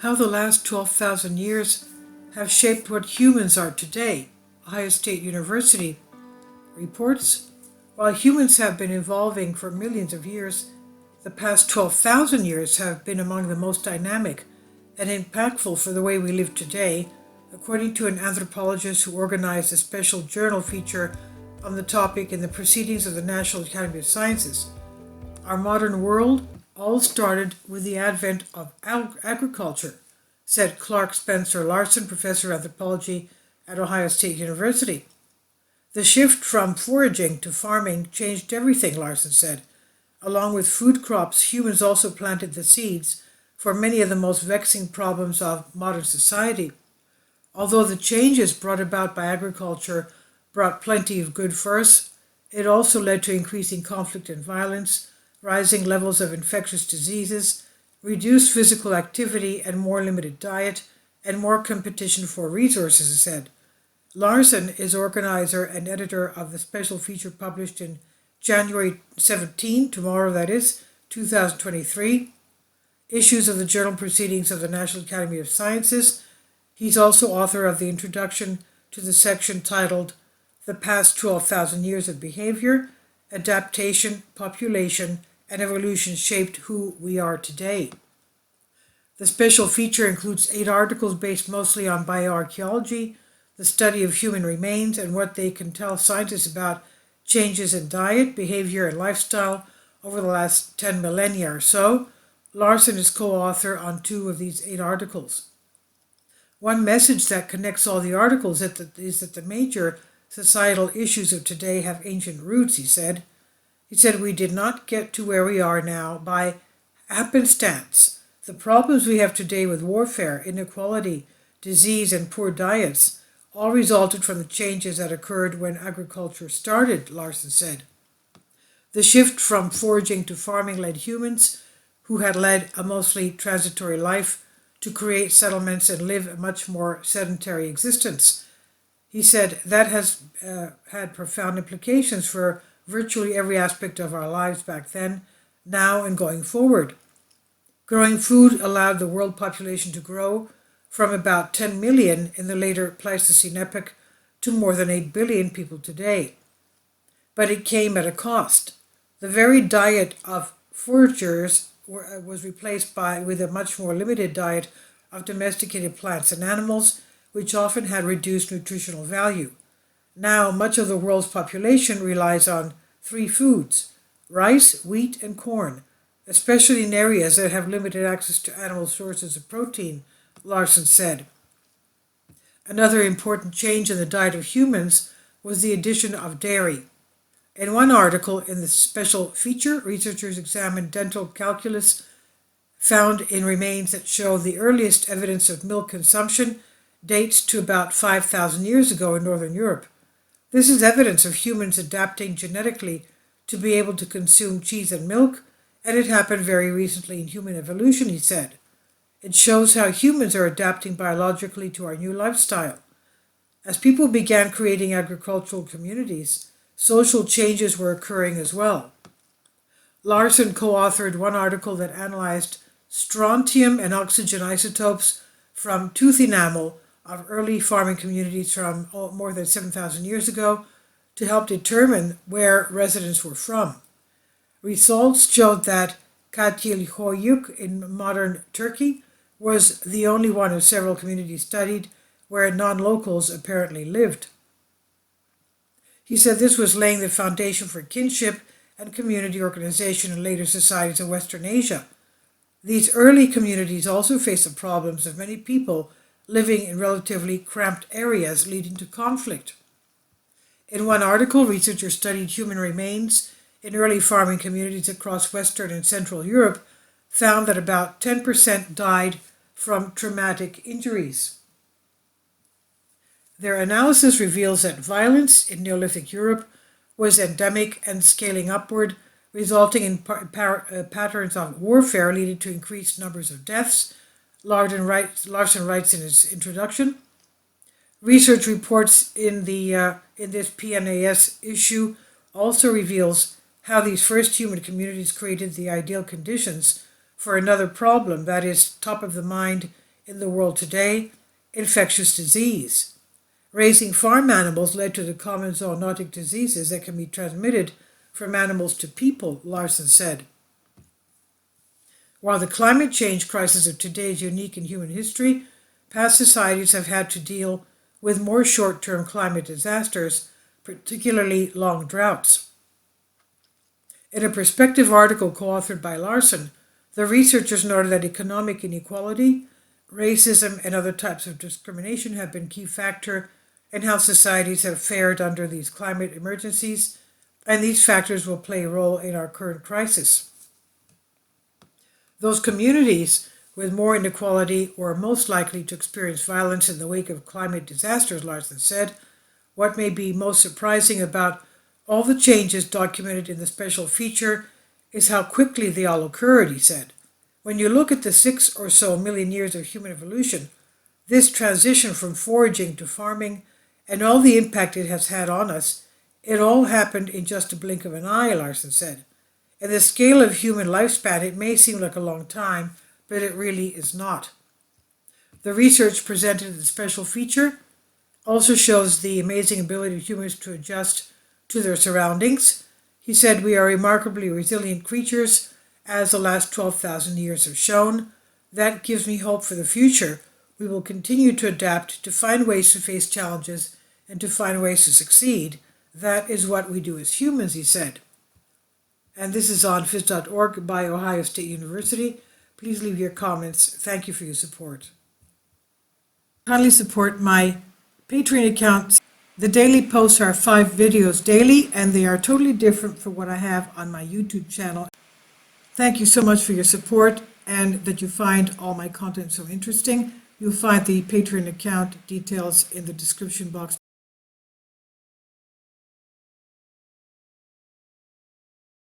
How the last 12,000 years have shaped what humans are today, Ohio State University reports. While humans have been evolving for millions of years, the past 12,000 years have been among the most dynamic and impactful for the way we live today, according to an anthropologist who organized a special journal feature on the topic in the Proceedings of the National Academy of Sciences. Our modern world all started with the advent of agriculture, said Clark Spencer Larson, professor of anthropology at Ohio State University. The shift from foraging to farming changed everything, Larson said. Along with food crops, humans also planted the seeds for many of the most vexing problems of modern society. Although the changes brought about by agriculture brought plenty of good for us, it also led to increasing conflict and violence, rising levels of infectious diseases, reduced physical activity and more limited diet, and more competition for resources, he said. Larson is organizer and editor of the special feature published in January 17, tomorrow that is, 2023, issues of the Journal Proceedings of the National Academy of Sciences. He's also author of the introduction to the section titled The Past 12,000 Years of Behavior, Adaptation, Population, and Evolution Shaped Who We Are Today. The special feature includes 8 articles based mostly on bioarchaeology, the study of human remains, and what they can tell scientists about changes in diet, behavior, and lifestyle over the last 10 millennia or so. Larson is co-author on 2 of these 8 articles. One message that connects all the articles is that the major societal issues of today have ancient roots, he said. He said, we did not get to where we are now by happenstance. The problems we have today with warfare, inequality, disease, and poor diets all resulted from the changes that occurred when agriculture started, Larson said. The shift from foraging to farming led humans, who had led a mostly transitory life, to create settlements and live a much more sedentary existence. He said that has had profound implications for virtually every aspect of our lives back then, now, and going forward. Growing food allowed the world population to grow from about 10 million in the later Pleistocene epoch to more than 8 billion people today. But it came at a cost. The very diet of foragers was replaced with a much more limited diet of domesticated plants and animals, which often had reduced nutritional value. Now, much of the world's population relies on 3 foods: rice, wheat, and corn, especially in areas that have limited access to animal sources of protein, Larson said. Another important change in the diet of humans was the addition of dairy. In one article in the special feature, researchers examined dental calculus found in remains that show the earliest evidence of milk consumption dates to about 5,000 years ago in Northern Europe. This is evidence of humans adapting genetically to be able to consume cheese and milk, and it happened very recently in human evolution, he said. It shows how humans are adapting biologically to our new lifestyle. As people began creating agricultural communities, social changes were occurring as well. Larson co-authored one article that analyzed strontium and oxygen isotopes from tooth enamel of early farming communities from more than 7,000 years ago to help determine where residents were from. Results showed that Katilhoyuk in modern Turkey was the only one of several communities studied where non-locals apparently lived. He said this was laying the foundation for kinship and community organization in later societies of Western Asia. These early communities also faced the problems of many people living in relatively cramped areas, leading to conflict. In one article, researchers studied human remains in early farming communities across Western and Central Europe, found that about 10% died from traumatic injuries. Their analysis reveals that violence in Neolithic Europe was endemic and scaling upward, resulting in patterns of warfare leading to increased numbers of deaths, Larson writes in his introduction. Research reports in this PNAS issue also reveals how these first human communities created the ideal conditions for another problem that is top of the mind in the world today: infectious disease. Raising farm animals led to the common zoonotic diseases that can be transmitted from animals to people, Larson said. While the climate change crisis of today is unique in human history, past societies have had to deal with more short-term climate disasters, particularly long droughts. In a perspective article co-authored by Larson, the researchers noted that economic inequality, racism, and other types of discrimination have been key factor in how societies have fared under these climate emergencies, and these factors will play a role in our current crisis. Those communities with more inequality were most likely to experience violence in the wake of climate disasters, Larson said. What may be most surprising about all the changes documented in the special feature is how quickly they all occurred, he said. When you look at the 6 or so million years of human evolution, this transition from foraging to farming and all the impact it has had on us, it all happened in just a blink of an eye, Larson said. In the scale of human lifespan, it may seem like a long time, but it really is not. The research presented in the special feature also shows the amazing ability of humans to adjust to their surroundings. He said, "We are remarkably resilient creatures, as the last 12,000 years have shown. That gives me hope for the future. We will continue to adapt, to find ways to face challenges, and to find ways to succeed. That is what we do as humans," he said. And this is on phys.org by Ohio State University. Please leave your comments. Thank you for your support. Kindly support my Patreon account. The daily posts are 5 videos daily, and they are totally different from what I have on my YouTube channel. Thank you so much for your support and that you find all my content so interesting. You'll find the Patreon account details in the description box